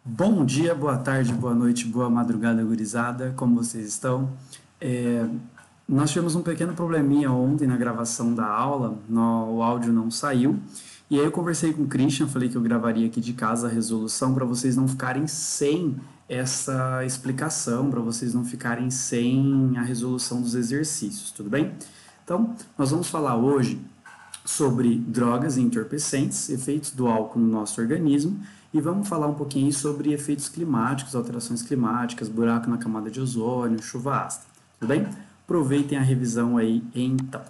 Bom dia, boa tarde, boa noite, boa madrugada, gurizada. Como vocês estão? É, Nós tivemos um pequeno probleminha ontem na gravação da aula, o áudio não saiu. E aí eu conversei com o Christian, falei que eu gravaria aqui de casa a resolução para vocês não ficarem sem essa explicação, para vocês não ficarem sem a resolução dos exercícios, tudo bem? Então, nós vamos falar hoje sobre drogas e entorpecentes, efeitos do álcool no nosso organismo, e vamos falar um pouquinho sobre efeitos climáticos, alterações climáticas, buraco na camada de ozônio, chuva ácida. Tudo bem? Aproveitem a revisão aí então.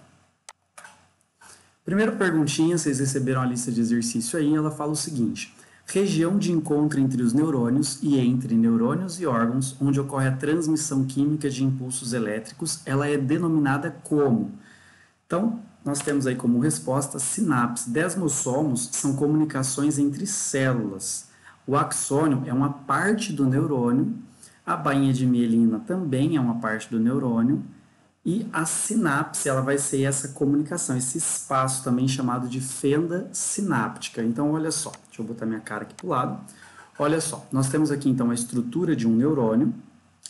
Primeira perguntinha, vocês receberam a lista de exercício aí, ela fala o seguinte: região de encontro entre os neurônios e entre neurônios e órgãos, onde ocorre a transmissão química de impulsos elétricos, ela é denominada como? Então, nós temos aí como resposta sinapse. Desmossomos são comunicações entre células. O axônio é uma parte do neurônio, a bainha de mielina também é uma parte do neurônio, e a sinapse ela vai ser essa comunicação, esse espaço também chamado de fenda sináptica. Então, olha só, deixa eu botar minha cara aqui para o lado. Olha só, nós temos aqui então a estrutura de um neurônio.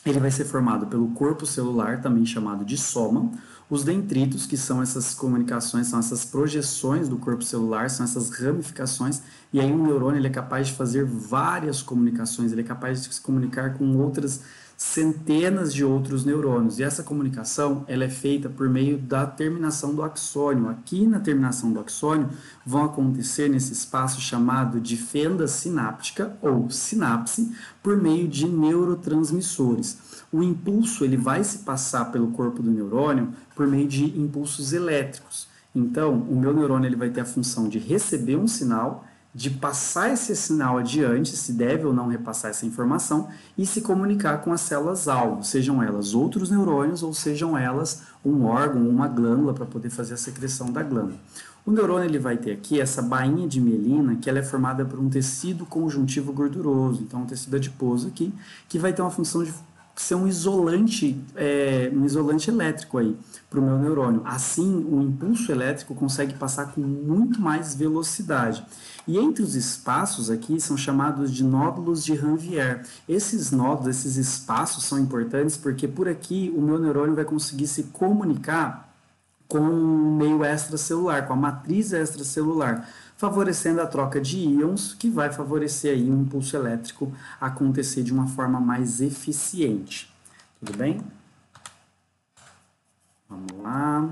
Ele vai ser formado pelo corpo celular, também chamado de soma. Os dendritos, que são essas comunicações, são essas projeções do corpo celular, são essas ramificações, e aí um neurônio ele é capaz de fazer várias comunicações, ele é capaz de se comunicar com outras centenas de outros neurônios, e essa comunicação ela é feita por meio da terminação do axônio. Aqui na terminação do axônio vão acontecer nesse espaço chamado de fenda sináptica ou sinapse por meio de neurotransmissores. O impulso ele vai se passar pelo corpo do neurônio por meio de impulsos elétricos. Então, o meu neurônio ele vai ter a função de receber um sinal, de passar esse sinal adiante, se deve ou não repassar essa informação, e se comunicar com as células-alvo, sejam elas outros neurônios ou sejam elas um órgão, uma glândula, para poder fazer a secreção da glândula. O neurônio ele vai ter aqui essa bainha de mielina, que ela é formada por um tecido conjuntivo gorduroso, então um tecido adiposo aqui, que vai ter uma função de ser um isolante elétrico aí para o meu neurônio. Assim, o impulso elétrico consegue passar com muito mais velocidade. E entre os espaços aqui são chamados de nódulos de Ranvier. Esses nódulos, esses espaços são importantes porque por aqui o meu neurônio vai conseguir se comunicar com o meio extracelular, com a matriz extracelular, favorecendo a troca de íons, que vai favorecer aí o impulso elétrico acontecer de uma forma mais eficiente. Tudo bem? Vamos lá.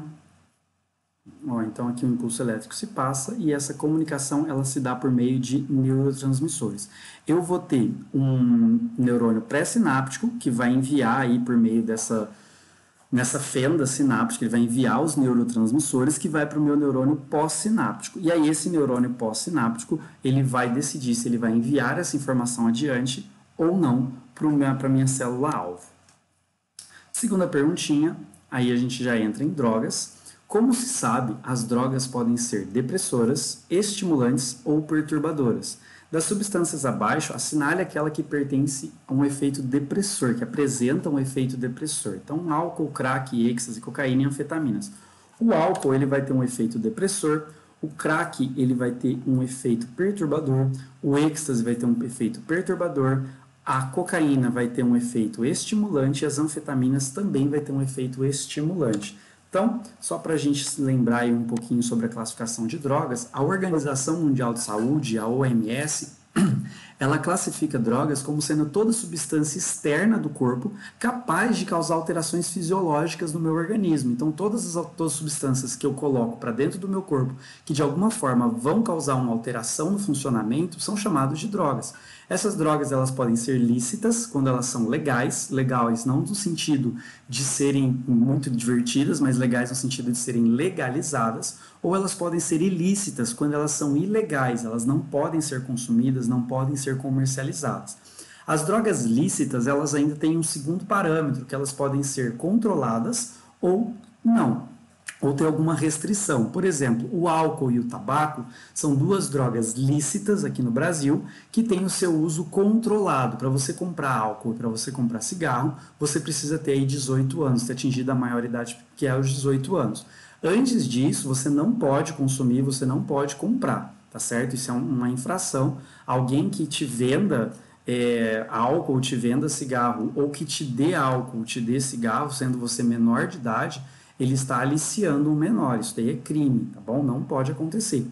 Então aqui o impulso elétrico se passa e essa comunicação ela se dá por meio de neurotransmissores. Eu vou ter um neurônio pré-sináptico que vai enviar aí por meio nessa fenda sináptica, ele vai enviar os neurotransmissores que vai para o meu neurônio pós-sináptico. E aí esse neurônio pós-sináptico, ele vai decidir se ele vai enviar essa informação adiante ou não para a minha célula-alvo. Segunda perguntinha, aí a gente já entra em drogas. Como se sabe, as drogas podem ser depressoras, estimulantes ou perturbadoras. Das substâncias abaixo, assinale aquela que pertence a um efeito depressor, que apresenta um efeito depressor. Então, álcool, crack, êxtase, cocaína e anfetaminas. O álcool ele vai ter um efeito depressor, o crack ele vai ter um efeito perturbador, o êxtase vai ter um efeito perturbador, a cocaína vai ter um efeito estimulante e as anfetaminas também vai ter um efeito estimulante. Então, só para a gente se lembrar aí um pouquinho sobre a classificação de drogas, a Organização Mundial de Saúde, a OMS, ela classifica drogas como sendo toda substância externa do corpo capaz de causar alterações fisiológicas no meu organismo. Então, todas as substâncias que eu coloco para dentro do meu corpo que de alguma forma vão causar uma alteração no funcionamento são chamadas de drogas. Essas drogas elas podem ser lícitas quando elas são legais não no sentido de serem muito divertidas, mas legais no sentido de serem legalizadas, ou elas podem ser ilícitas quando elas são ilegais, elas não podem ser consumidas, não podem ser comercializadas. As drogas lícitas, elas ainda têm um segundo parâmetro, que elas podem ser controladas ou não, ou ter alguma restrição. Por exemplo, o álcool e o tabaco são duas drogas lícitas aqui no Brasil que têm o seu uso controlado. Para você comprar álcool, para você comprar cigarro, você precisa ter aí 18 anos, ter atingido a maioridade que é os 18 anos. Antes disso, você não pode consumir, você não pode comprar, tá certo? Isso é uma infração. Alguém que te venda álcool, te venda cigarro, ou que te dê álcool, te dê cigarro, sendo você menor de idade, ele está aliciando um menor. Isso daí é crime, tá bom? Não pode acontecer.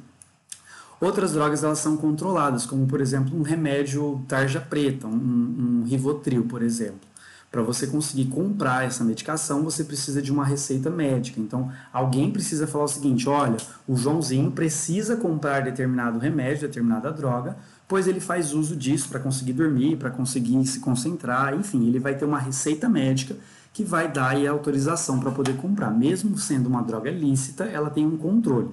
Outras drogas, elas são controladas, como, por exemplo, um remédio tarja preta, um Rivotril, por exemplo. Para você conseguir comprar essa medicação, você precisa de uma receita médica. Então, alguém precisa falar o seguinte: olha, o Joãozinho precisa comprar determinado remédio, determinada droga, pois ele faz uso disso para conseguir dormir, para conseguir se concentrar, enfim, ele vai ter uma receita médica que vai dar aí a autorização para poder comprar. Mesmo sendo uma droga lícita, ela tem um controle.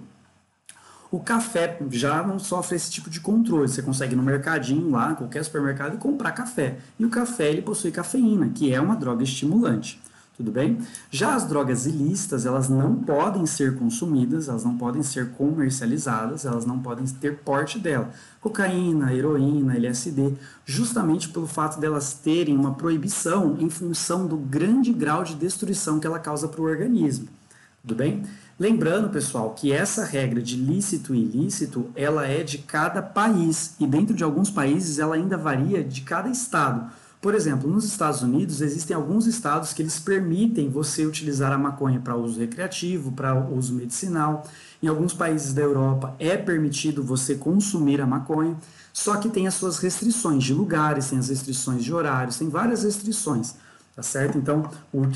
O café já não sofre esse tipo de controle. Você consegue ir no mercadinho lá, qualquer supermercado, e comprar café. E o café, ele possui cafeína, que é uma droga estimulante. Tudo bem? Já as drogas ilícitas, elas não podem ser consumidas, elas não podem ser comercializadas, elas não podem ter porte dela. Cocaína, heroína, LSD, justamente pelo fato delas terem uma proibição em função do grande grau de destruição que ela causa para o organismo. Tudo bem? Lembrando, pessoal, que essa regra de lícito e ilícito, ela é de cada país, e dentro de alguns países ela ainda varia de cada estado. Por exemplo, nos Estados Unidos, existem alguns estados que eles permitem você utilizar a maconha para uso recreativo, para uso medicinal. Em alguns países da Europa é permitido você consumir a maconha, só que tem as suas restrições de lugares, tem as restrições de horários, tem várias restrições. Tá certo? Então,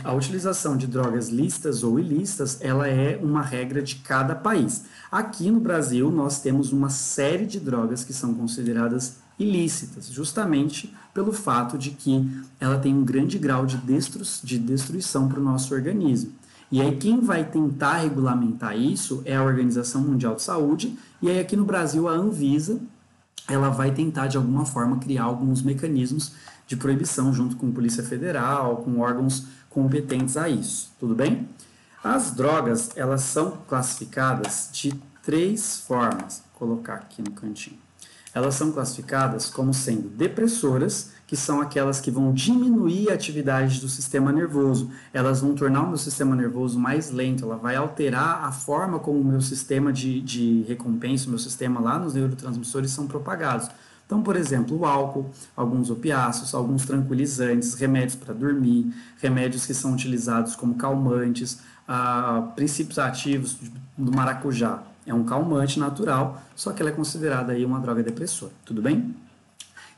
a utilização de drogas lícitas ou ilícitas, ela é uma regra de cada país. Aqui no Brasil, nós temos uma série de drogas que são consideradas ilícitas, justamente pelo fato de que ela tem um grande grau de destruição para o nosso organismo. E aí quem vai tentar regulamentar isso é a Organização Mundial de Saúde, e aí aqui no Brasil a Anvisa, ela vai tentar de alguma forma criar alguns mecanismos de proibição junto com a Polícia Federal, com órgãos competentes a isso, tudo bem? As drogas, elas são classificadas de 3 formas, vou colocar aqui no cantinho. Elas são classificadas como sendo depressoras, que são aquelas que vão diminuir a atividade do sistema nervoso, elas vão tornar o meu sistema nervoso mais lento, ela vai alterar a forma como o meu sistema de recompensa, o meu sistema lá nos neurotransmissores são propagados. Então, por exemplo, o álcool, alguns opiáceos, alguns tranquilizantes, remédios para dormir, remédios que são utilizados como calmantes, princípios ativos do maracujá. É um calmante natural, só que ela é considerada aí uma droga depressora, tudo bem?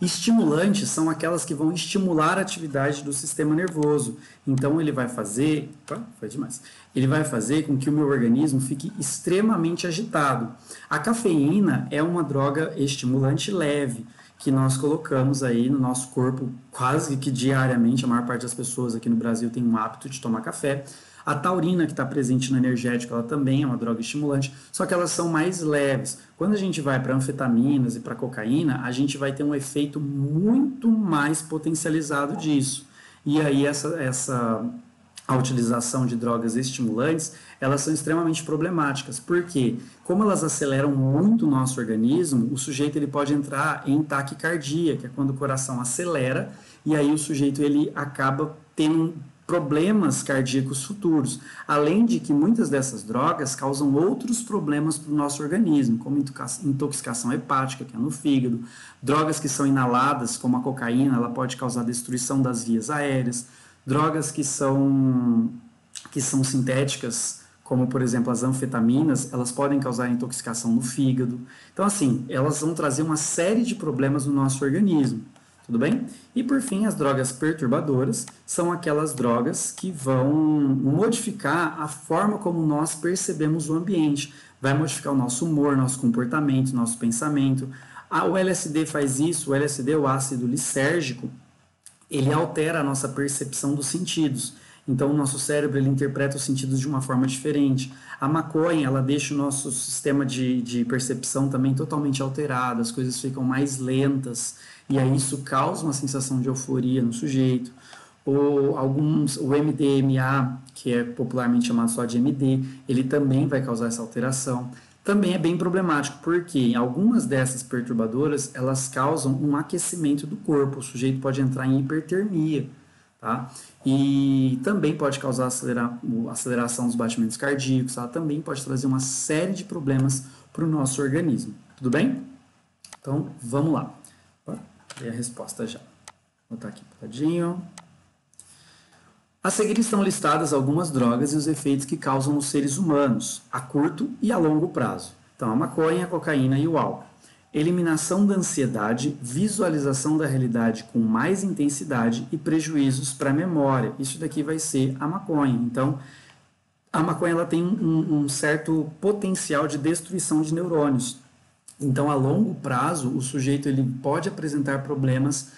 Estimulantes são aquelas que vão estimular a atividade do sistema nervoso. Então ele vai fazer, foi demais. Ele vai fazer com que o meu organismo fique extremamente agitado. A cafeína é uma droga estimulante leve que nós colocamos aí no nosso corpo quase que diariamente. A maior parte das pessoas aqui no Brasil tem um hábito de tomar café. A taurina, que está presente no energético, ela também é uma droga estimulante, só que elas são mais leves. Quando a gente vai para anfetaminas e para cocaína, a gente vai ter um efeito muito mais potencializado disso. E aí a utilização de drogas estimulantes, elas são extremamente problemáticas, porque como elas aceleram muito o nosso organismo, o sujeito ele pode entrar em taquicardia, que é quando o coração acelera, e aí o sujeito ele acaba tendo problemas cardíacos futuros, além de que muitas dessas drogas causam outros problemas para o nosso organismo, como intoxicação hepática, que é no fígado, drogas que são inaladas, como a cocaína, ela pode causar destruição das vias aéreas, drogas que são sintéticas, como por exemplo as anfetaminas, elas podem causar intoxicação no fígado. Então assim, elas vão trazer uma série de problemas no nosso organismo. Tudo bem? E por fim, as drogas perturbadoras são aquelas drogas que vão modificar a forma como nós percebemos o ambiente, vai modificar o nosso humor, nosso comportamento, nosso pensamento. O LSD faz isso, o LSD, o ácido lisérgico, ele altera a nossa percepção dos sentidos. Então, o nosso cérebro ele interpreta os sentidos de uma forma diferente. A maconha, ela deixa o nosso sistema de percepção também totalmente alterado, as coisas ficam mais lentas, e aí isso causa uma sensação de euforia no sujeito. O MDMA, que é popularmente chamado só de MD, ele também vai causar essa alteração. Também é bem problemático, porque algumas dessas perturbadoras, elas causam um aquecimento do corpo, o sujeito pode entrar em hipertermia, tá? E também pode causar aceleração dos batimentos cardíacos, ela também pode trazer uma série de problemas para o nosso organismo, tudo bem? Então, vamos lá. E a resposta já. Vou botar aqui pro ladinho. A seguir estão listadas algumas drogas e os efeitos que causam nos seres humanos, a curto e a longo prazo. Então, a maconha, a cocaína e o álcool. Eliminação da ansiedade, visualização da realidade com mais intensidade e prejuízos para a memória. Isso daqui vai ser a maconha. Então, a maconha ela tem um certo potencial de destruição de neurônios. Então, a longo prazo, o sujeito ele pode apresentar problemas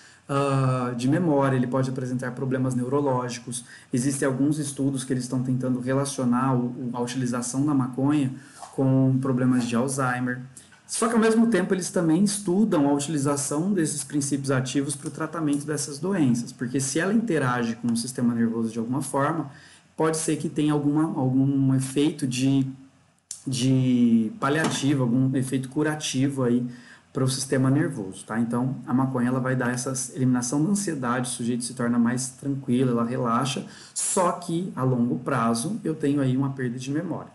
de memória, ele pode apresentar problemas neurológicos. Existem alguns estudos que eles estão tentando relacionar a utilização da maconha com problemas de Alzheimer. Só que, ao mesmo tempo, eles também estudam a utilização desses princípios ativos para o tratamento dessas doenças, porque se ela interage com o sistema nervoso de alguma forma, pode ser que tenha algum efeito de paliativo, algum efeito curativo aí para o sistema nervoso, tá? Então, a maconha ela vai dar essa eliminação da ansiedade, o sujeito se torna mais tranquilo, ela relaxa, só que a longo prazo eu tenho aí uma perda de memória.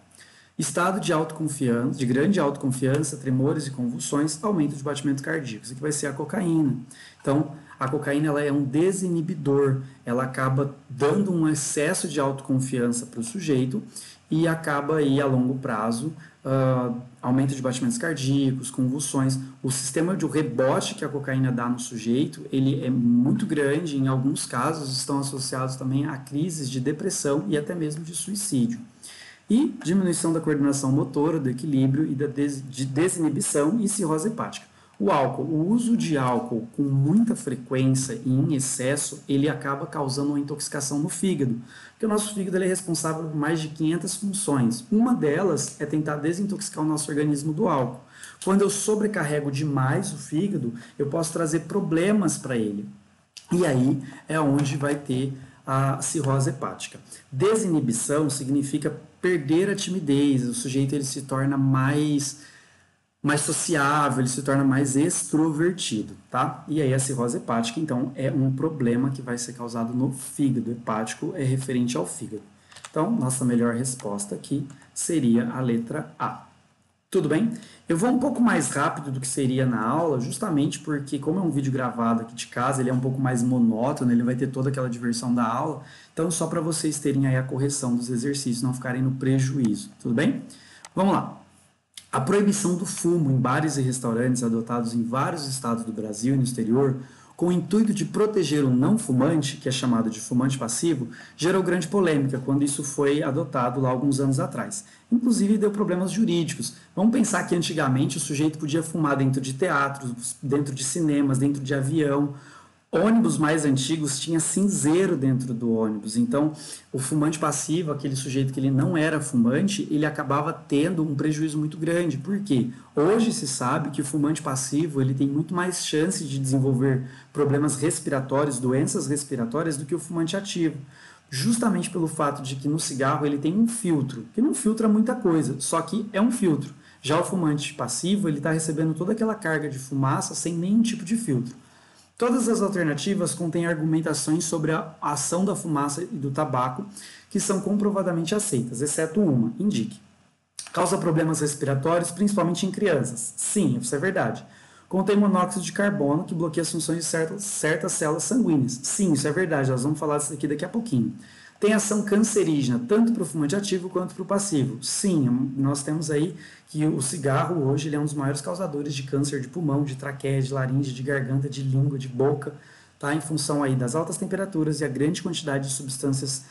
Estado de autoconfiança, de grande autoconfiança, tremores e convulsões, aumento de batimento cardíaco. Isso aqui vai ser a cocaína. Então, a cocaína ela é um desinibidor, ela acaba dando um excesso de autoconfiança para o sujeito e acaba aí a longo prazo aumento de batimentos cardíacos, convulsões. O sistema de rebote que a cocaína dá no sujeito, ele é muito grande, em alguns casos estão associados também a crises de depressão e até mesmo de suicídio. E diminuição da coordenação motora, do equilíbrio e de desinibição e cirrose hepática. O álcool, o uso de álcool com muita frequência e em excesso, ele acaba causando uma intoxicação no fígado, porque o nosso fígado ele é responsável por mais de 500 funções. Uma delas é tentar desintoxicar o nosso organismo do álcool. Quando eu sobrecarrego demais o fígado, eu posso trazer problemas para ele. E aí é onde vai ter a cirrose hepática. Desinibição significa perder a timidez, o sujeito ele se torna mais sociável, ele se torna mais extrovertido, tá? E aí a cirrose hepática, então, é um problema que vai ser causado no fígado. Hepático é referente ao fígado. Então, nossa melhor resposta aqui seria a letra A. Tudo bem? Eu vou um pouco mais rápido do que seria na aula, justamente porque, como é um vídeo gravado aqui de casa, ele é um pouco mais monótono, ele vai ter toda aquela diversão da aula. Então, só para vocês terem aí a correção dos exercícios, não ficarem no prejuízo. Tudo bem? Vamos lá. A proibição do fumo em bares e restaurantes adotados em vários estados do Brasil e no exterior, com o intuito de proteger o não fumante, que é chamado de fumante passivo, gerou grande polêmica quando isso foi adotado lá alguns anos atrás. Inclusive deu problemas jurídicos. Vamos pensar que antigamente o sujeito podia fumar dentro de teatros, dentro de cinemas, dentro de avião. Ônibus mais antigos tinha cinzeiro dentro do ônibus, então o fumante passivo, aquele sujeito que ele não era fumante, ele acabava tendo um prejuízo muito grande. Por quê? Hoje se sabe que o fumante passivo ele tem muito mais chance de desenvolver problemas respiratórios, doenças respiratórias, do que o fumante ativo. Justamente pelo fato de que no cigarro ele tem um filtro, que não filtra muita coisa, só que é um filtro. Já o fumante passivo, ele está recebendo toda aquela carga de fumaça sem nenhum tipo de filtro. Todas as alternativas contêm argumentações sobre a ação da fumaça e do tabaco que são comprovadamente aceitas, exceto uma, indique. Causa problemas respiratórios, principalmente em crianças. Sim, isso é verdade. Contém monóxido de carbono que bloqueia as funções de certas células sanguíneas. Sim, isso é verdade, nós vamos falar disso aqui daqui a pouquinho. Tem ação cancerígena, tanto para o fumante ativo quanto para o passivo. Sim, nós temos aí que o cigarro hoje ele é um dos maiores causadores de câncer de pulmão, de traqueia, de laringe, de garganta, de língua, de boca, tá? Em função aí das altas temperaturas e a grande quantidade de substâncias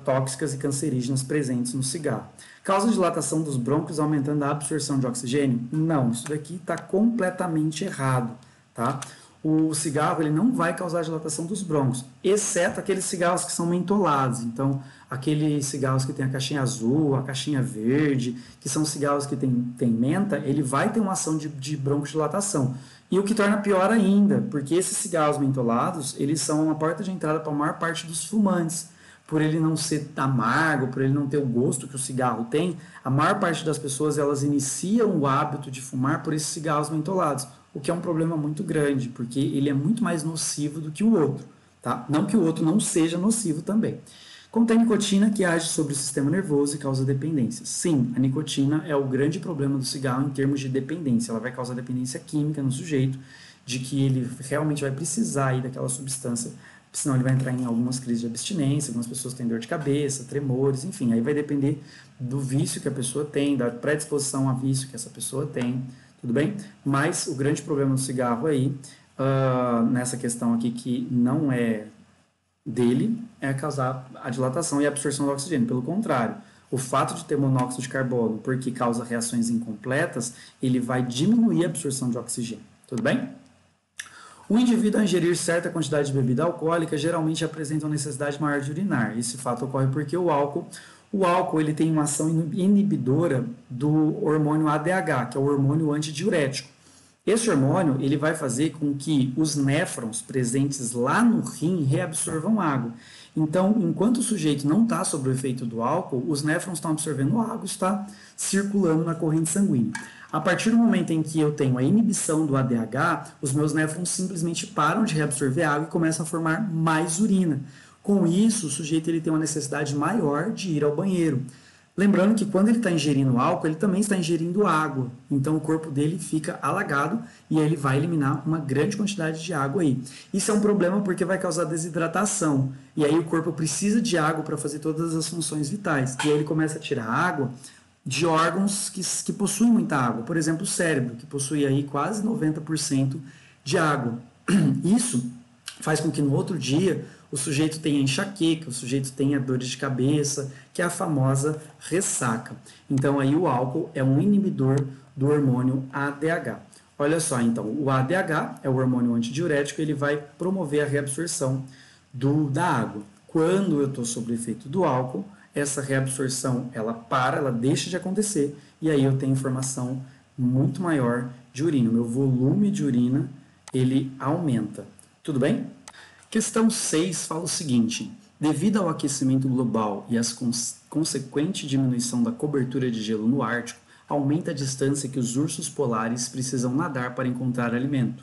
tóxicas e cancerígenas presentes no cigarro. Causa dilatação dos brônquios, aumentando a absorção de oxigênio? Não, isso daqui está completamente errado, tá? O cigarro ele não vai causar dilatação dos brônquios, exceto aqueles cigarros que são mentolados. Então, aqueles cigarros que tem a caixinha azul, a caixinha verde, que são cigarros que tem menta, ele vai ter uma ação de broncodilatação. E o que torna pior ainda, porque esses cigarros mentolados, eles são a porta de entrada para a maior parte dos fumantes. Por ele não ser amargo, por ele não ter o gosto que o cigarro tem, a maior parte das pessoas elas iniciam o hábito de fumar por esses cigarros mentolados, o que é um problema muito grande, porque ele é muito mais nocivo do que o outro, tá? Não que o outro não seja nocivo também. Contém nicotina que age sobre o sistema nervoso e causa dependência. Sim, a nicotina é o grande problema do cigarro em termos de dependência. Ela vai causar dependência química no sujeito de que ele realmente vai precisar aí daquela substância, senão ele vai entrar em algumas crises de abstinência, algumas pessoas têm dor de cabeça, tremores, enfim, aí vai depender do vício que a pessoa tem, da predisposição a vício que essa pessoa tem, tudo bem? Mas o grande problema do cigarro aí, nessa questão aqui que não é dele, é causar a dilatação e a absorção do oxigênio. Pelo contrário, o fato de ter monóxido de carbono, porque causa reações incompletas, ele vai diminuir a absorção de oxigênio, tudo bem? O indivíduo a ingerir certa quantidade de bebida alcoólica geralmente apresenta uma necessidade maior de urinar. Esse fato ocorre porque o álcool ele tem uma ação inibidora do hormônio ADH, que é o hormônio antidiurético. Esse hormônio ele vai fazer com que os néfrons presentes lá no rim reabsorvam água. Então, enquanto o sujeito não está sob o efeito do álcool, os néfrons estão absorvendo água, está circulando na corrente sanguínea. A partir do momento em que eu tenho a inibição do ADH, os meus néfrons simplesmente param de reabsorver água e começam a formar mais urina. Com isso, o sujeito ele tem uma necessidade maior de ir ao banheiro. Lembrando que quando ele está ingerindo álcool, ele também está ingerindo água. Então o corpo dele fica alagado e aí ele vai eliminar uma grande quantidade de água aí. Isso é um problema porque vai causar desidratação. E aí o corpo precisa de água para fazer todas as funções vitais. E aí ele começa a tirar água de órgãos que possuem muita água. Por exemplo, o cérebro, que possui aí quase 90% de água. Isso faz com que no outro dia o sujeito tenha enxaqueca, o sujeito tenha dores de cabeça, que é a famosa ressaca. Então aí o álcool é um inibidor do hormônio ADH. Olha só, então, o ADH é o hormônio antidiurético, ele vai promover a reabsorção da água. Quando eu estou sob o efeito do álcool, essa reabsorção ela deixa de acontecer e aí eu tenho formação muito maior de urina. O meu volume de urina ele aumenta. Tudo bem? Questão 6 fala o seguinte: devido ao aquecimento global e às consequente diminuição da cobertura de gelo no Ártico, aumenta a distância que os ursos polares precisam nadar para encontrar alimento.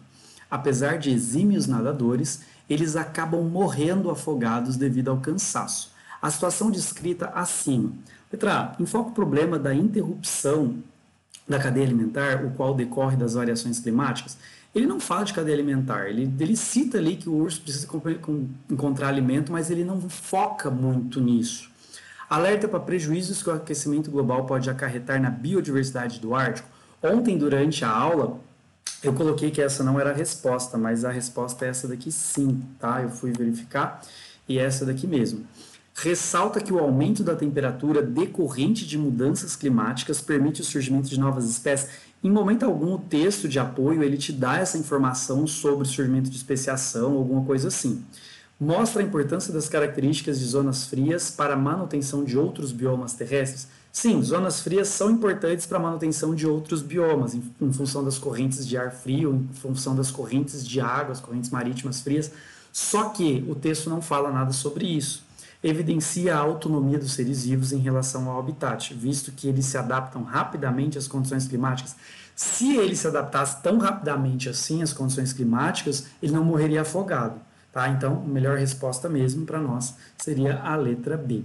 Apesar de exímios nadadores, eles acabam morrendo afogados devido ao cansaço. A situação descrita acima. Letra A. Enfoca o problema da interrupção da cadeia alimentar, o qual decorre das variações climáticas. Ele não fala de cadeia alimentar, ele cita ali que o urso precisa encontrar alimento, mas ele não foca muito nisso. Alerta para prejuízos que o aquecimento global pode acarretar na biodiversidade do Ártico. Ontem, durante a aula, eu coloquei que essa não era a resposta, mas a resposta é essa daqui sim, tá? Eu fui verificar e é essa daqui mesmo. Ressalta que o aumento da temperatura decorrente de mudanças climáticas permite o surgimento de novas espécies. Em momento algum, o texto de apoio ele te dá essa informação sobre o surgimento de especiação, alguma coisa assim. Mostra a importância das características de zonas frias para a manutenção de outros biomas terrestres. Sim, zonas frias são importantes para a manutenção de outros biomas, em função das correntes de ar frio, em função das correntes de água, as correntes marítimas frias. Só que o texto não fala nada sobre isso. Evidencia a autonomia dos seres vivos em relação ao habitat, visto que eles se adaptam rapidamente às condições climáticas. Se ele se adaptasse tão rapidamente assim às condições climáticas, ele não morreria afogado. Tá? Então, a melhor resposta mesmo para nós seria a letra B.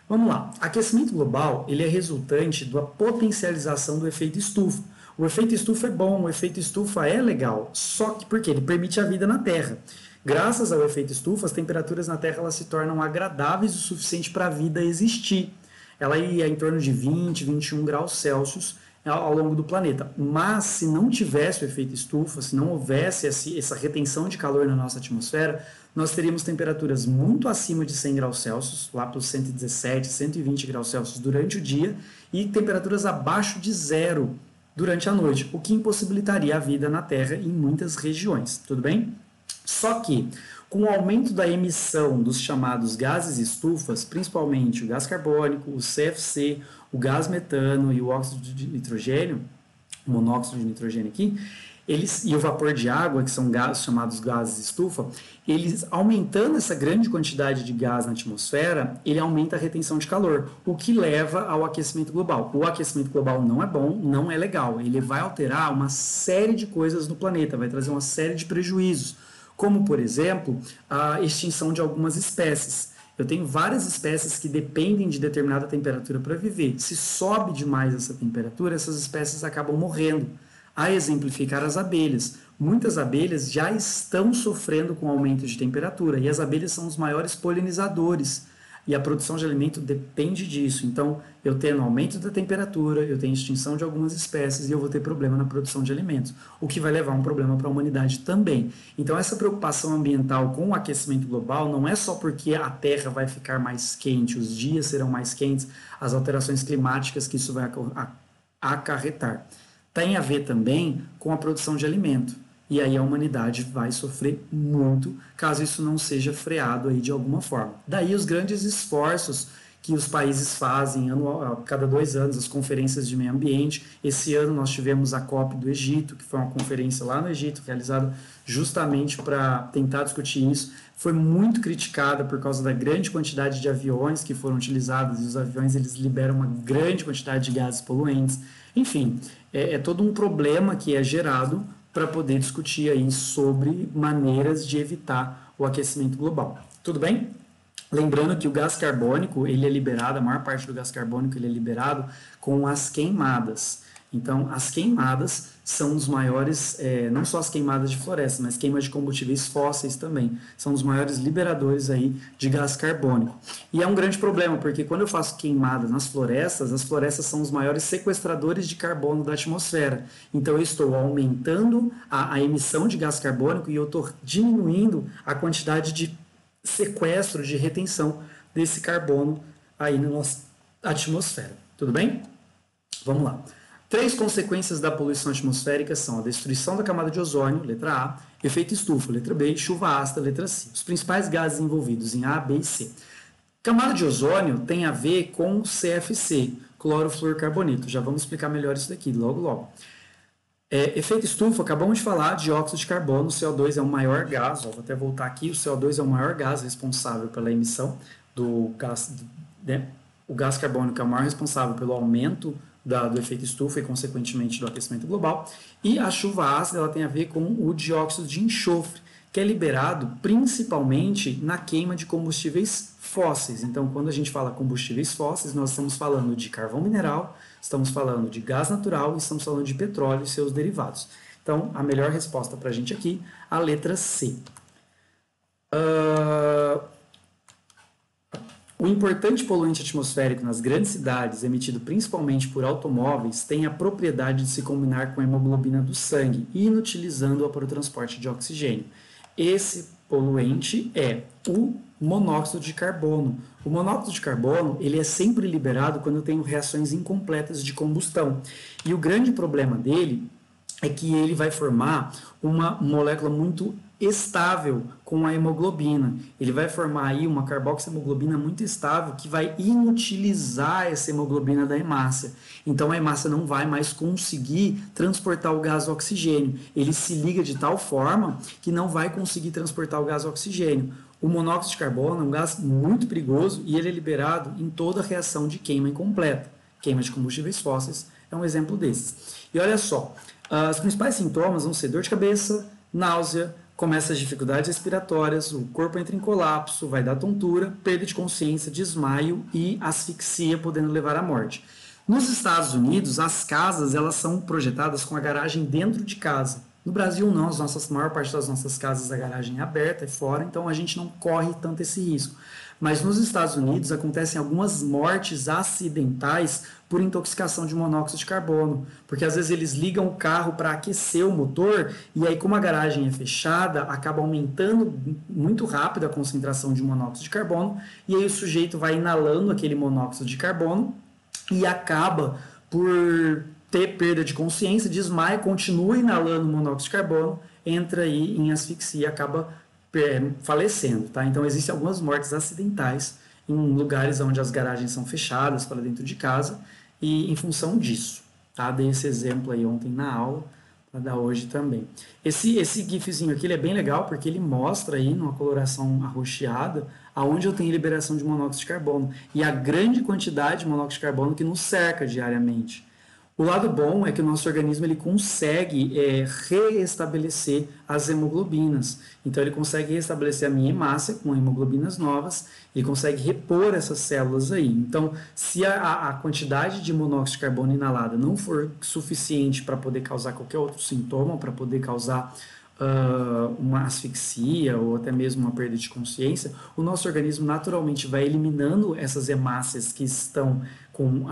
Vamos lá. Aquecimento global ele é resultante da potencialização do efeito estufa. O efeito estufa é bom, o efeito estufa é legal, só que porque ele permite a vida na Terra. Graças ao efeito estufa, as temperaturas na Terra elas se tornam agradáveis o suficiente para a vida existir. Ela ia em torno de 20, 21 graus Celsius ao longo do planeta. Mas se não tivesse o efeito estufa, se não houvesse essa retenção de calor na nossa atmosfera, nós teríamos temperaturas muito acima de 100 graus Celsius, lá para os 117, 120 graus Celsius durante o dia, e temperaturas abaixo de zero durante a noite, o que impossibilitaria a vida na Terra em muitas regiões. Tudo bem? Só que, com o aumento da emissão dos chamados gases estufas, principalmente o gás carbônico, o CFC, o gás metano e o óxido de nitrogênio, o monóxido de nitrogênio aqui, e o vapor de água, que são gases chamados gases estufa, eles aumentando essa grande quantidade de gás na atmosfera, ele aumenta a retenção de calor, o que leva ao aquecimento global. O aquecimento global não é bom, não é legal, ele vai alterar uma série de coisas no planeta, vai trazer uma série de prejuízos, como, por exemplo, a extinção de algumas espécies. Eu tenho várias espécies que dependem de determinada temperatura para viver. Se sobe demais essa temperatura, essas espécies acabam morrendo. A exemplificar as abelhas. Muitas abelhas já estão sofrendo com o aumento de temperatura e as abelhas são os maiores polinizadores. E a produção de alimento depende disso. Então, eu tendo aumento da temperatura, eu tenho extinção de algumas espécies e eu vou ter problema na produção de alimentos, o que vai levar a um problema para a humanidade também. Então, essa preocupação ambiental com o aquecimento global não é só porque a Terra vai ficar mais quente, os dias serão mais quentes, as alterações climáticas que isso vai acarretar. Tem a ver também com a produção de alimento. E aí a humanidade vai sofrer muito caso isso não seja freado aí de alguma forma. Daí os grandes esforços que os países fazem a cada 2 anos, as conferências de meio ambiente. Esse ano nós tivemos a COP do Egito, que foi uma conferência lá no Egito, realizada justamente para tentar discutir isso. Foi muito criticada por causa da grande quantidade de aviões que foram utilizados, e os aviões eles liberam uma grande quantidade de gases poluentes. Enfim, é todo um problema que é gerado para poder discutir aí sobre maneiras de evitar o aquecimento global. Tudo bem? Lembrando que o gás carbônico, ele é liberado, a maior parte do gás carbônico ele é liberado com as queimadas. Então, as queimadas são os maiores, não só as queimadas de floresta, mas queimas de combustíveis fósseis também, são os maiores liberadores aí de gás carbônico. E é um grande problema, porque quando eu faço queimadas nas florestas, as florestas são os maiores sequestradores de carbono da atmosfera. Então, eu estou aumentando a emissão de gás carbônico e eu estou diminuindo a quantidade de sequestro, de retenção desse carbono aí na nossa atmosfera. Tudo bem? Vamos lá. 3 consequências da poluição atmosférica são a destruição da camada de ozônio, letra A, efeito estufa, letra B, chuva ácida, letra C. Os principais gases envolvidos em A, B e C. Camada de ozônio tem a ver com CFC, clorofluorcarboneto. Já vamos explicar melhor isso daqui, logo, logo. Efeito estufa, acabamos de falar, dióxido de carbono, o CO2 é o maior gás, vou até voltar aqui, o CO2 é o maior gás responsável pela emissão do gás, né? O gás carbônico é o maior responsável pelo aumento do efeito estufa e, consequentemente, do aquecimento global. E a chuva ácida ela tem a ver com o dióxido de enxofre, que é liberado principalmente na queima de combustíveis fósseis. Então, quando a gente fala combustíveis fósseis, nós estamos falando de carvão mineral, estamos falando de gás natural e estamos falando de petróleo e seus derivados. Então, a melhor resposta para a gente aqui, a letra C. O importante poluente atmosférico nas grandes cidades, emitido principalmente por automóveis, tem a propriedade de se combinar com a hemoglobina do sangue, inutilizando-a para o transporte de oxigênio. Esse poluente é o monóxido de carbono. O monóxido de carbono ele é sempre liberado quando eu tenho reações incompletas de combustão. E o grande problema dele é que ele vai formar uma molécula muito estável com a hemoglobina. Ele vai formar aí uma carboxihemoglobina muito estável que vai inutilizar essa hemoglobina da hemácia. Então a hemácia não vai mais conseguir transportar o gás oxigênio. Ele se liga de tal forma que não vai conseguir transportar o gás oxigênio. O monóxido de carbono é um gás muito perigoso e ele é liberado em toda reação de queima incompleta. Queima de combustíveis fósseis é um exemplo desses. E olha só, os principais sintomas vão ser dor de cabeça, náusea, começa as dificuldades respiratórias, o corpo entra em colapso, vai dar tontura, perda de consciência, desmaio e asfixia, podendo levar à morte. Nos Estados Unidos, as casas elas são projetadas com a garagem dentro de casa. No Brasil, não, a maior parte das nossas casas a garagem é aberta, é fora, então a gente não corre tanto esse risco. Mas nos Estados Unidos acontecem algumas mortes acidentais por intoxicação de monóxido de carbono, porque às vezes eles ligam o carro para aquecer o motor e aí como a garagem é fechada, acaba aumentando muito rápido a concentração de monóxido de carbono e aí o sujeito vai inalando aquele monóxido de carbono e acaba por ter perda de consciência, desmaia, continua inalando monóxido de carbono, entra aí em asfixia e acaba falecendo, tá? Então existem algumas mortes acidentais em lugares onde as garagens são fechadas para dentro de casa e em função disso, tá? Dei esse exemplo aí ontem na aula, para dar hoje também. Esse gifzinho aqui ele é bem legal porque ele mostra aí numa coloração arroxeada aonde eu tenho liberação de monóxido de carbono e a grande quantidade de monóxido de carbono que nos cerca diariamente. O lado bom é que o nosso organismo ele consegue reestabelecer as hemoglobinas. Então, ele consegue restabelecer a minha hemácia com hemoglobinas novas, ele consegue repor essas células aí. Então, se a quantidade de monóxido de carbono inalada não for suficiente para poder causar qualquer outro sintoma, para poder causar uma asfixia ou até mesmo uma perda de consciência, o nosso organismo naturalmente vai eliminando essas hemácias que estão com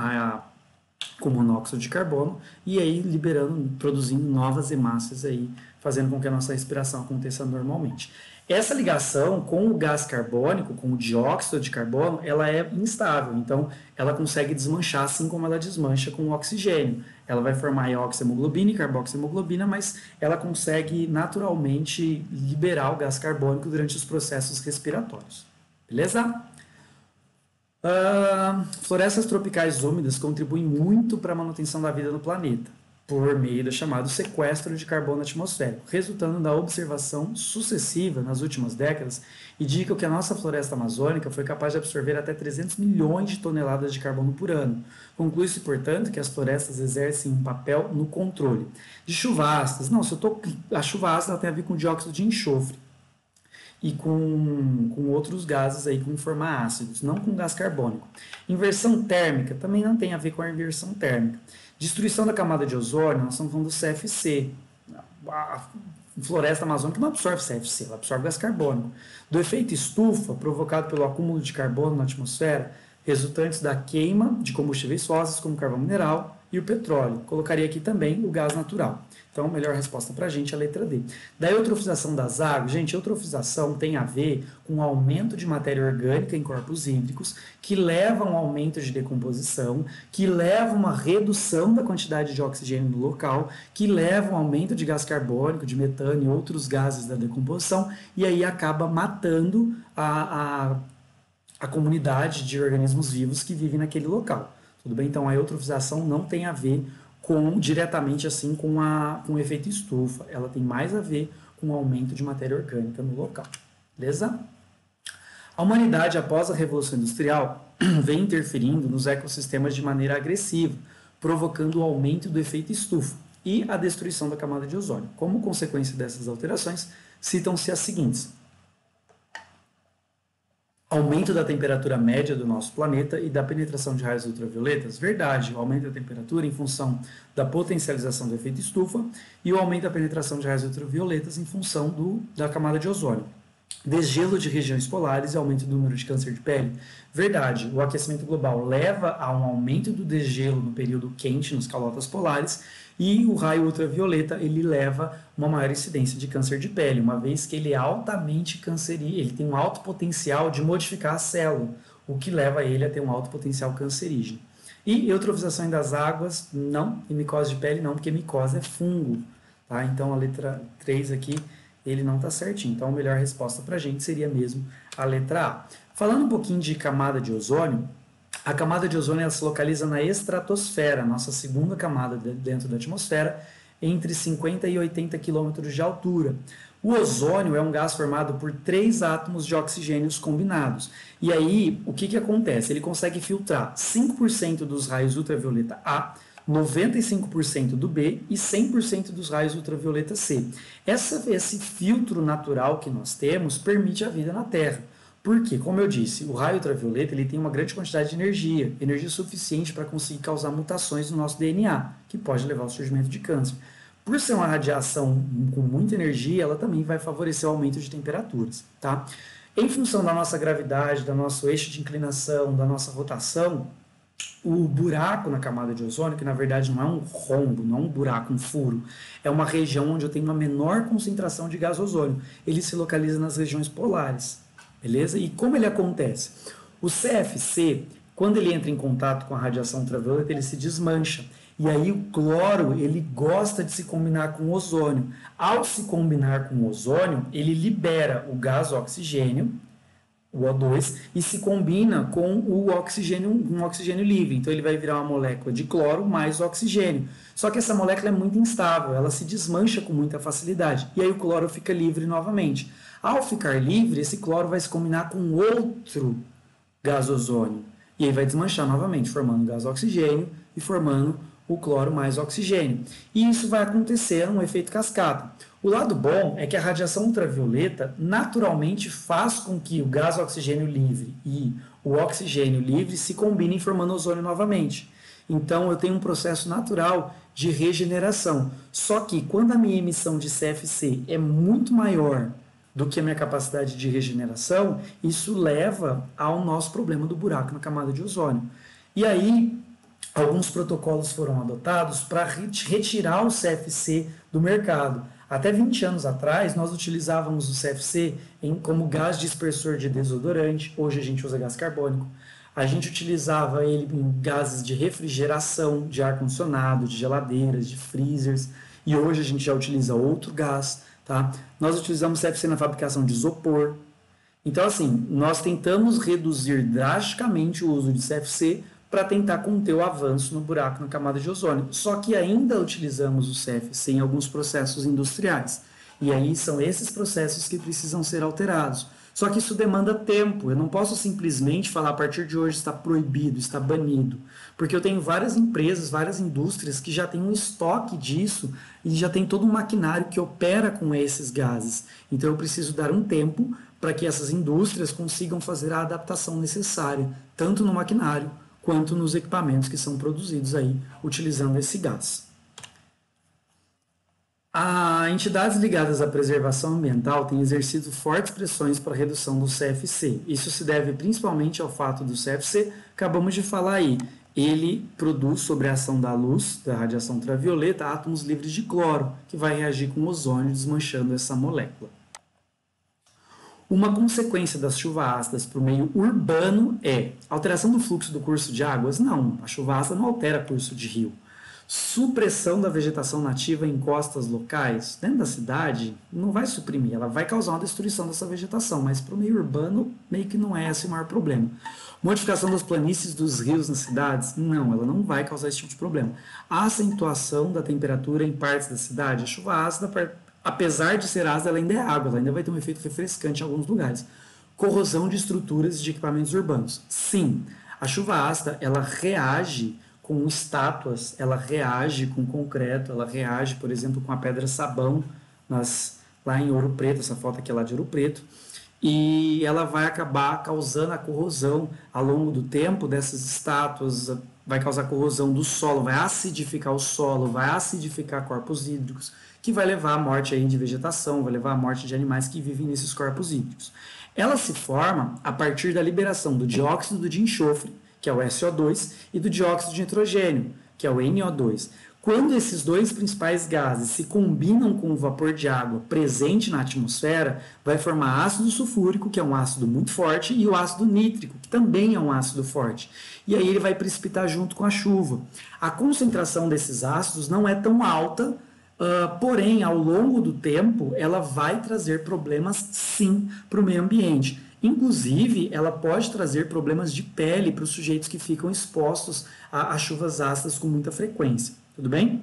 monóxido de carbono e aí liberando, produzindo novas hemácias aí, fazendo com que a nossa respiração aconteça normalmente. Essa ligação com o gás carbônico, com o dióxido de carbono, ela é instável, então ela consegue desmanchar assim como ela desmancha com o oxigênio. Ela vai formar oxemoglobina e carboxemoglobina, mas ela consegue naturalmente liberar o gás carbônico durante os processos respiratórios. Beleza? Florestas tropicais úmidas contribuem muito para a manutenção da vida no planeta, por meio do chamado sequestro de carbono atmosférico, resultando da observação sucessiva nas últimas décadas, indicam que a nossa floresta amazônica foi capaz de absorver até 300 milhões de toneladas de carbono por ano. Conclui-se, portanto, que as florestas exercem um papel no controle de chuva ácidas. Não, a chuva ácida tem a ver com dióxido de enxofre e com outros gases aí com forma ácidos, não com gás carbônico. Inversão térmica também não tem a ver com a inversão térmica. Destruição da camada de ozônio, nós estamos falando do CFC. A floresta amazônica não absorve CFC, ela absorve gás carbônico. Do efeito estufa, provocado pelo acúmulo de carbono na atmosfera, resultantes da queima de combustíveis fósseis como carvão mineral e o petróleo. Colocaria aqui também o gás natural. Então, a melhor resposta para a gente é a letra D. Da eutrofização das águas, gente, eutrofização tem a ver com o aumento de matéria orgânica em corpos hídricos, que leva a um aumento de decomposição, que leva a uma redução da quantidade de oxigênio no local, que leva a um aumento de gás carbônico, de metano e outros gases da decomposição, e aí acaba matando a comunidade de organismos vivos que vivem naquele local. Tudo bem? Então, a eutrofização não tem a ver diretamente assim com o efeito estufa. Ela tem mais a ver com o aumento de matéria orgânica no local. Beleza? A humanidade, após a Revolução Industrial, vem interferindo nos ecossistemas de maneira agressiva, provocando o aumento do efeito estufa e a destruição da camada de ozônio. Como consequência dessas alterações, citam-se as seguintes: aumento da temperatura média do nosso planeta e da penetração de raios ultravioletas. Verdade, o aumento da temperatura em função da potencialização do efeito estufa e o aumento da penetração de raios ultravioletas em função da camada de ozônio. Desgelo de regiões polares e aumento do número de câncer de pele. Verdade, o aquecimento global leva a um aumento do desgelo no período quente nos calotas polares e o raio ultravioleta ele leva uma maior incidência de câncer de pele, uma vez que ele é altamente cancerígeno, ele tem um alto potencial de modificar a célula, o que leva ele a ter um alto potencial cancerígeno. E eutrofização das águas, não, e micose de pele não, porque micose é fungo, tá? Então a letra 3 aqui, ele não está certinho, então a melhor resposta para a gente seria mesmo a letra A. Falando um pouquinho de camada de ozônio, a camada de ozônio ela se localiza na estratosfera, nossa segunda camada dentro da atmosfera, entre 50 e 80 quilômetros de altura. O ozônio é um gás formado por 3 átomos de oxigênios combinados. E aí, o que acontece? Ele consegue filtrar 5% dos raios ultravioleta A, 95% do B e 100% dos raios ultravioleta C. Esse filtro natural que nós temos permite a vida na Terra. Porque, como eu disse, o raio ultravioleta ele tem uma grande quantidade de energia suficiente para conseguir causar mutações no nosso DNA, que pode levar ao surgimento de câncer. Por ser uma radiação com muita energia, ela também vai favorecer o aumento de temperaturas. Tá? Em função da nossa gravidade, do nosso eixo de inclinação, da nossa rotação, o buraco na camada de ozônio, que na verdade não é um rombo, não é um buraco, um furo, é uma região onde eu tenho uma menor concentração de gás ozônio. Ele se localiza nas regiões polares. Beleza? E como ele acontece? O CFC, quando ele entra em contato com a radiação ultravioleta, ele se desmancha. E aí o cloro, ele gosta de se combinar com o ozônio. Ao se combinar com o ozônio, ele libera o gás oxigênio, o O2, e se combina com o oxigênio, um oxigênio livre. Então ele vai virar uma molécula de cloro mais oxigênio. Só que essa molécula é muito instável, ela se desmancha com muita facilidade. E aí o cloro fica livre novamente. Ao ficar livre, esse cloro vai se combinar com outro gás ozônio. E aí vai desmanchar novamente, formando gás oxigênio e formando o cloro mais o oxigênio. E isso vai acontecer um efeito cascata. O lado bom é que a radiação ultravioleta naturalmente faz com que o gás oxigênio livre e o oxigênio livre se combinem formando ozônio novamente. Então eu tenho um processo natural de regeneração. Só que quando a minha emissão de CFC é muito maior do que a minha capacidade de regeneração, isso leva ao nosso problema do buraco na camada de ozônio. E aí, alguns protocolos foram adotados para retirar o CFC do mercado. Até 20 anos atrás, nós utilizávamos o CFC como gás dispersor de desodorante, hoje a gente usa gás carbônico. A gente utilizava ele em gases de refrigeração, de ar-condicionado, de geladeiras, de freezers, e hoje a gente já utiliza outro gás. Tá? Nós utilizamos CFC na fabricação de isopor. Então, assim, nós tentamos reduzir drasticamente o uso de CFC para tentar conter o avanço no buraco na camada de ozônio. Só que ainda utilizamos o CFC em alguns processos industriais. E aí são esses processos que precisam ser alterados. Só que isso demanda tempo. Eu não posso simplesmente falar a partir de hoje está proibido, está banido. Porque eu tenho várias empresas, várias indústrias que já têm um estoque disso e já tem todo um maquinário que opera com esses gases. Então eu preciso dar um tempo para que essas indústrias consigam fazer a adaptação necessária, tanto no maquinário quanto nos equipamentos que são produzidos aí utilizando esse gás. Entidades ligadas à preservação ambiental têm exercido fortes pressões para a redução do CFC. Isso se deve principalmente ao fato do CFC, acabamos de falar aí, ele produz, sobre a ação da luz, da radiação ultravioleta, átomos livres de cloro, que vai reagir com o ozônio, desmanchando essa molécula. Uma consequência das chuvas ácidas para o meio urbano é alteração do fluxo do curso de águas? Não, a chuva ácida não altera curso de rio. Supressão da vegetação nativa em costas locais, dentro da cidade, não vai suprimir, ela vai causar uma destruição dessa vegetação, mas para o meio urbano meio que não é esse o maior problema. Modificação das planícies dos rios nas cidades? Não, ela não vai causar esse tipo de problema. A acentuação da temperatura em partes da cidade, a chuva ácida, apesar de ser ácida, ela ainda é água, ela ainda vai ter um efeito refrescante em alguns lugares. Corrosão de estruturas e de equipamentos urbanos. Sim, a chuva ácida, ela reage com estátuas, ela reage com concreto, ela reage, por exemplo, com a pedra sabão, lá em Ouro Preto, essa foto aqui é lá de Ouro Preto, e ela vai acabar causando a corrosão ao longo do tempo dessas estátuas, vai causar corrosão do solo, vai acidificar o solo, vai acidificar corpos hídricos, que vai levar à morte aí de vegetação, vai levar à morte de animais que vivem nesses corpos hídricos. Ela se forma a partir da liberação do dióxido de enxofre, que é o SO2, e do dióxido de nitrogênio, que é o NO2. Quando esses dois principais gases se combinam com o vapor de água presente na atmosfera, vai formar ácido sulfúrico, que é um ácido muito forte, e o ácido nítrico, que também é um ácido forte. E aí ele vai precipitar junto com a chuva. A concentração desses ácidos não é tão alta, porém, ao longo do tempo, ela vai trazer problemas, sim, para o meio ambiente. Inclusive, ela pode trazer problemas de pele para os sujeitos que ficam expostos a chuvas ácidas com muita frequência. Tudo bem?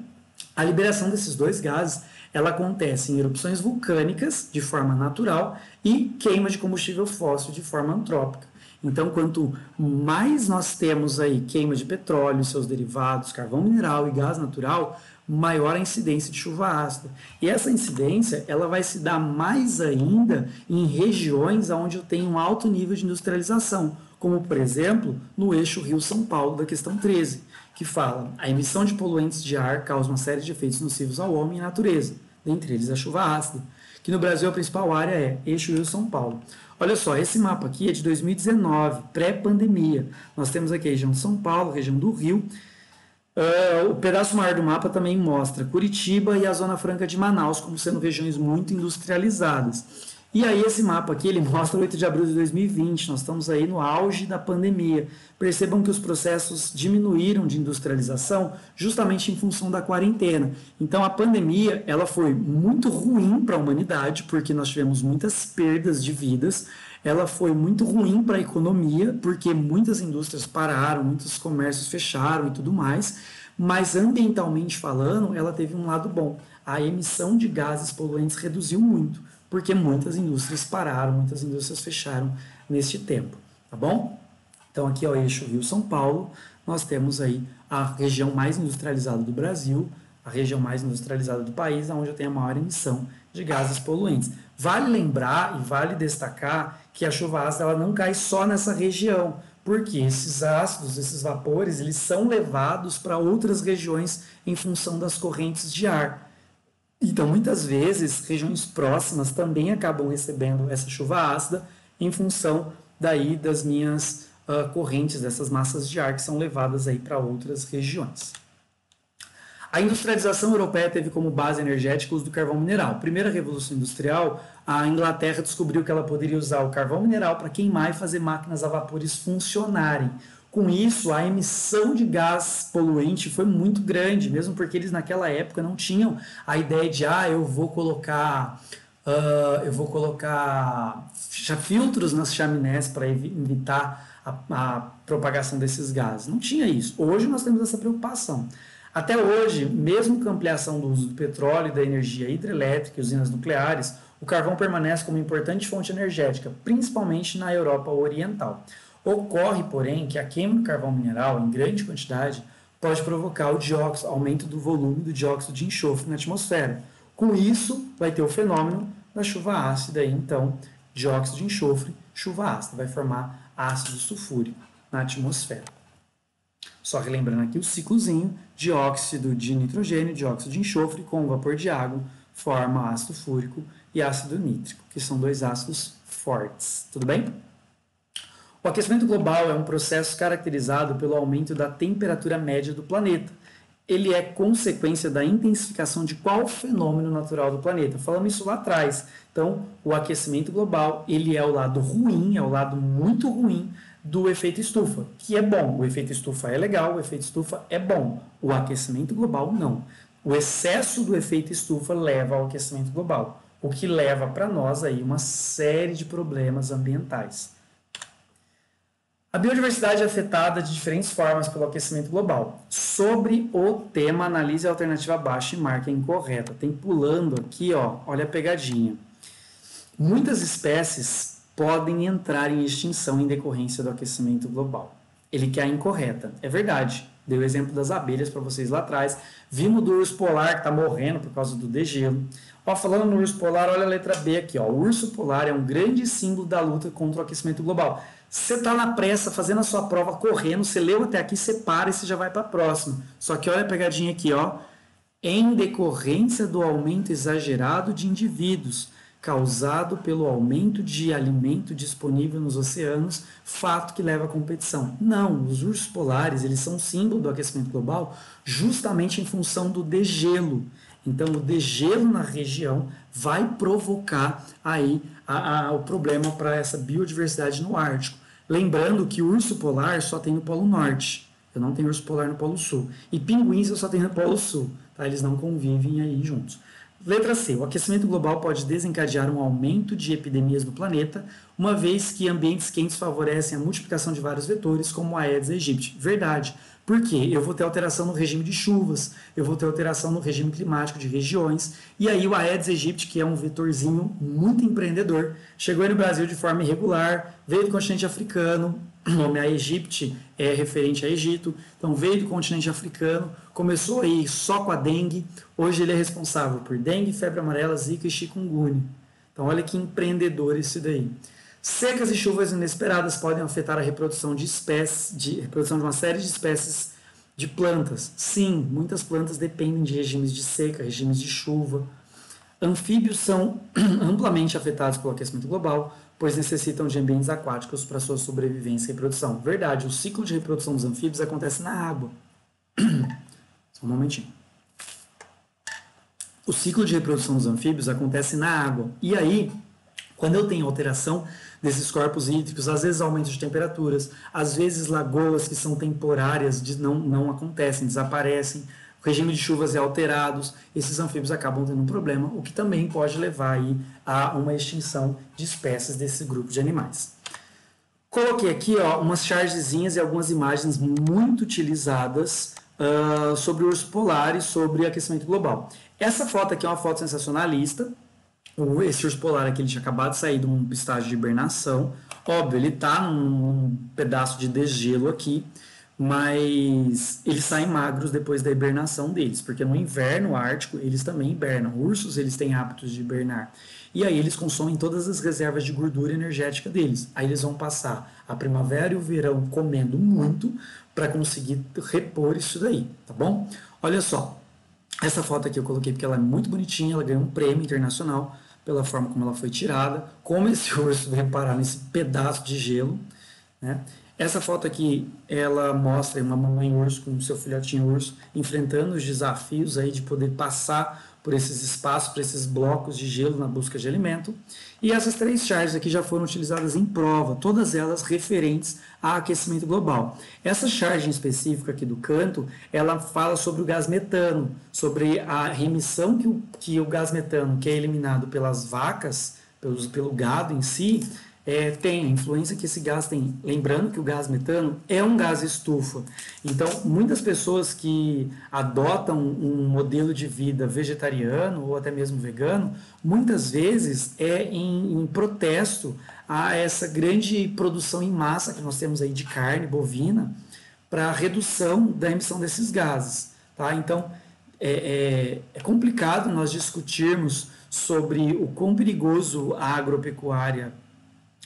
A liberação desses dois gases, ela acontece em erupções vulcânicas, de forma natural, e queima de combustível fóssil, de forma antrópica. Então, quanto mais nós temos aí queima de petróleo, seus derivados, carvão mineral e gás natural, maior a incidência de chuva ácida. E essa incidência ela vai se dar mais ainda em regiões onde eu tenho um alto nível de industrialização, como, por exemplo, no eixo Rio-São Paulo da questão 13, que fala a emissão de poluentes de ar causa uma série de efeitos nocivos ao homem e à natureza, dentre eles a chuva ácida, que no Brasil a principal área é eixo Rio-São Paulo. Olha só, esse mapa aqui é de 2019, pré-pandemia. Nós temos aqui a região de São Paulo, a região do Rio. O pedaço maior do mapa também mostra Curitiba e a Zona Franca de Manaus como sendo regiões muito industrializadas. E aí esse mapa aqui, ele mostra 8 de abril de 2020, nós estamos aí no auge da pandemia. Percebam que os processos diminuíram de industrialização justamente em função da quarentena. Então a pandemia, ela foi muito ruim para a humanidade, porque nós tivemos muitas perdas de vidas. Ela foi muito ruim para a economia, porque muitas indústrias pararam, muitos comércios fecharam e tudo mais, mas ambientalmente falando, ela teve um lado bom. A emissão de gases poluentes reduziu muito, porque muitas indústrias pararam, muitas indústrias fecharam neste tempo, tá bom? Então aqui é o eixo Rio-São Paulo, nós temos aí a região mais industrializada do Brasil, a região mais industrializada do país, onde eu tenho a maior emissão de gases poluentes. Vale lembrar e vale destacar que a chuva ácida ela não cai só nessa região, porque esses ácidos, esses vapores, eles são levados para outras regiões em função das correntes de ar. Então, muitas vezes, regiões próximas também acabam recebendo essa chuva ácida em função daí das minhas correntes, dessas massas de ar que são levadas aí para outras regiões. A industrialização europeia teve como base energética o uso do carvão mineral. Primeira revolução industrial, a Inglaterra descobriu que ela poderia usar o carvão mineral para queimar e fazer máquinas a vapores funcionarem. Com isso, a emissão de gás poluente foi muito grande, mesmo porque eles naquela época não tinham a ideia de eu vou colocar filtros nas chaminés para evitar a propagação desses gases. Não tinha isso. Hoje nós temos essa preocupação. Até hoje, mesmo com a ampliação do uso do petróleo e da energia hidrelétrica e usinas nucleares, o carvão permanece como importante fonte energética, principalmente na Europa Oriental. Ocorre, porém, que a queima do carvão mineral em grande quantidade pode provocar o aumento do volume do dióxido de enxofre na atmosfera. Com isso, vai ter o fenômeno da chuva ácida, então, dióxido de enxofre, chuva ácida, vai formar ácido sulfúrico na atmosfera. Só relembrando aqui o ciclozinho, dióxido de nitrogênio, dióxido de enxofre com vapor de água, forma ácido fúrico e ácido nítrico, que são dois ácidos fortes. Tudo bem? O aquecimento global é um processo caracterizado pelo aumento da temperatura média do planeta. Ele é consequência da intensificação de qual fenômeno natural do planeta? Falamos isso lá atrás. Então, o aquecimento global, ele é o lado ruim, é o lado muito ruim do efeito estufa, que é bom. O efeito estufa é legal, o efeito estufa é bom. O aquecimento global, não. O excesso do efeito estufa leva ao aquecimento global, o que leva para nós aí uma série de problemas ambientais. A biodiversidade é afetada de diferentes formas pelo aquecimento global. Sobre o tema, analise a alternativa abaixo e marque a incorreta. Tem pulando aqui, olha a pegadinha. Muitas espécies podem entrar em extinção em decorrência do aquecimento global. Ele quer a incorreta. É verdade. Dei o exemplo das abelhas para vocês lá atrás. Vimos do urso polar que está morrendo por causa do degelo. Falando no urso polar, olha a letra B aqui. O urso polar é um grande símbolo da luta contra o aquecimento global. Você está na pressa, fazendo a sua prova, correndo, você leu até aqui, você para e você já vai para a próxima. Só que olha a pegadinha aqui, em decorrência do aumento exagerado de indivíduos, causado pelo aumento de alimento disponível nos oceanos, fato que leva à competição. Não, os ursos polares, eles são símbolo do aquecimento global justamente em função do degelo. Então, o degelo na região vai provocar aí o problema para essa biodiversidade no Ártico. Lembrando que o urso polar só tem no Polo Norte. Eu não tenho urso polar no Polo Sul. E pinguins eu só tenho no Polo Sul. Tá? Eles não convivem aí juntos. Letra C. O aquecimento global pode desencadear um aumento de epidemias no planeta, uma vez que ambientes quentes favorecem a multiplicação de vários vetores, como a Aedes aegypti. Verdade. Por quê? Eu vou ter alteração no regime de chuvas, eu vou ter alteração no regime climático de regiões, e aí o Aedes aegypti, que é um vetorzinho muito empreendedor, chegou aí no Brasil de forma irregular, veio do continente africano, o nome aegypti é referente a Egito, então veio do continente africano, começou aí só com a dengue, hoje ele é responsável por dengue, febre amarela, zika e chikungunya. Então olha que empreendedor esse daí. Secas e chuvas inesperadas podem afetar a reprodução de uma série de espécies de plantas. Sim, muitas plantas dependem de regimes de seca, regimes de chuva. Anfíbios são amplamente afetados pelo aquecimento global, pois necessitam de ambientes aquáticos para sua sobrevivência e reprodução. Verdade, o ciclo de reprodução dos anfíbios acontece na água. Só um momentinho. O ciclo de reprodução dos anfíbios acontece na água. E aí, quando eu tenho alteração desses corpos hídricos, às vezes aumento de temperaturas, às vezes lagoas que são temporárias não acontecem, desaparecem, o regime de chuvas é alterado, esses anfíbios acabam tendo um problema, o que também pode levar aí a uma extinção de espécies desse grupo de animais. Coloquei aqui umas chargezinhas e algumas imagens muito utilizadas sobre o urso polar e sobre aquecimento global. Essa foto aqui é uma foto sensacionalista. Esse urso polar aqui ele tinha acabado de sair de um estágio de hibernação. Óbvio, ele está num pedaço de degelo aqui. mas eles saem magros depois da hibernação deles, porque no inverno ártico eles também hibernam. Ursos, eles têm hábitos de hibernar. E aí eles consomem todas as reservas de gordura energética deles. Aí eles vão passar a primavera e o verão comendo muito para conseguir repor isso daí, tá bom? Olha só, essa foto aqui eu coloquei porque ela é muito bonitinha, ela ganhou um prêmio internacional pela forma como ela foi tirada, como esse urso veio parar nesse pedaço de gelo, né? Essa foto aqui, ela mostra uma mamãe urso com o seu filhotinho urso enfrentando os desafios aí de poder passar por esses espaços, por esses blocos de gelo na busca de alimento. E essas três charges aqui já foram utilizadas em prova, todas elas referentes a aquecimento global. Essa charge em específico aqui do canto, ela fala sobre o gás metano, sobre a remissão que o gás metano, que é eliminado pelas vacas, pelo gado em si, tem a influência que esse gás tem. Lembrando que o gás metano é um gás estufa. Então, muitas pessoas que adotam um modelo de vida vegetariano ou até mesmo vegano, muitas vezes é em protesto a essa grande produção em massa que nós temos aí de carne bovina para a redução da emissão desses gases. Tá? Então, é complicado nós discutirmos sobre o quão perigoso a agropecuária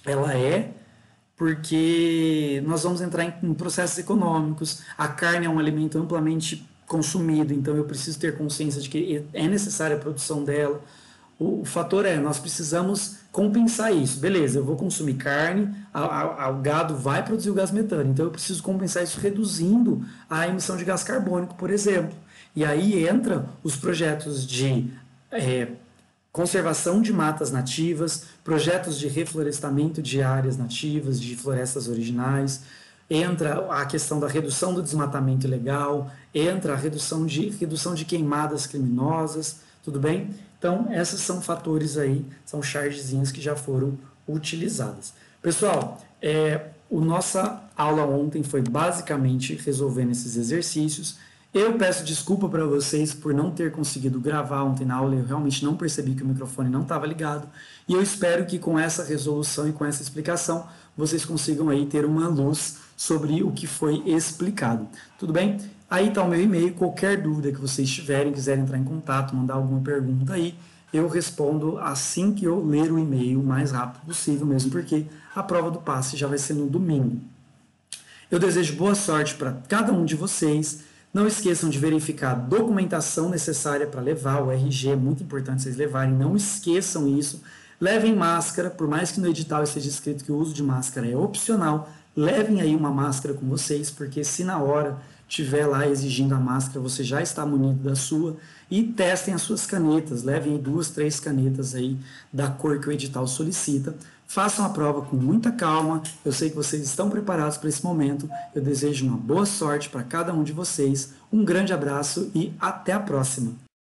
ela porque nós vamos entrar em processos econômicos, a carne é um alimento amplamente consumido, então eu preciso ter consciência de que é necessária a produção dela. O fator nós precisamos compensar isso. Beleza, eu vou consumir carne, o gado vai produzir o gás metano, então eu preciso compensar isso reduzindo a emissão de gás carbônico, por exemplo. E aí entra os projetos de conservação de matas nativas, projetos de reflorestamento de áreas nativas, de florestas originais, entra a questão da redução do desmatamento ilegal, entra a redução de queimadas criminosas, tudo bem? Então, esses são fatores aí, são chargezinhas que já foram utilizadas. Pessoal, nossa aula ontem foi basicamente resolvendo esses exercícios. Eu peço desculpa para vocês por não ter conseguido gravar ontem na aula, eu realmente não percebi que o microfone não estava ligado, e eu espero que com essa resolução e com essa explicação, vocês consigam aí ter uma luz sobre o que foi explicado. Tudo bem? Aí está o meu e-mail, qualquer dúvida que vocês tiverem, quiserem entrar em contato, mandar alguma pergunta aí, eu respondo assim que eu ler o e-mail o mais rápido possível, mesmo porque a prova do passe já vai ser no domingo. Eu desejo boa sorte para cada um de vocês. Não esqueçam de verificar a documentação necessária para levar, o RG é muito importante vocês levarem, não esqueçam isso. Levem máscara, por mais que no edital esteja escrito que o uso de máscara é opcional, levem aí uma máscara com vocês, porque se na hora tiver lá exigindo a máscara, você já está munido da sua, e testem as suas canetas, levem 2, 3 canetas aí da cor que o edital solicita. Façam a prova com muita calma, eu sei que vocês estão preparados para esse momento, eu desejo uma boa sorte para cada um de vocês, um grande abraço e até a próxima!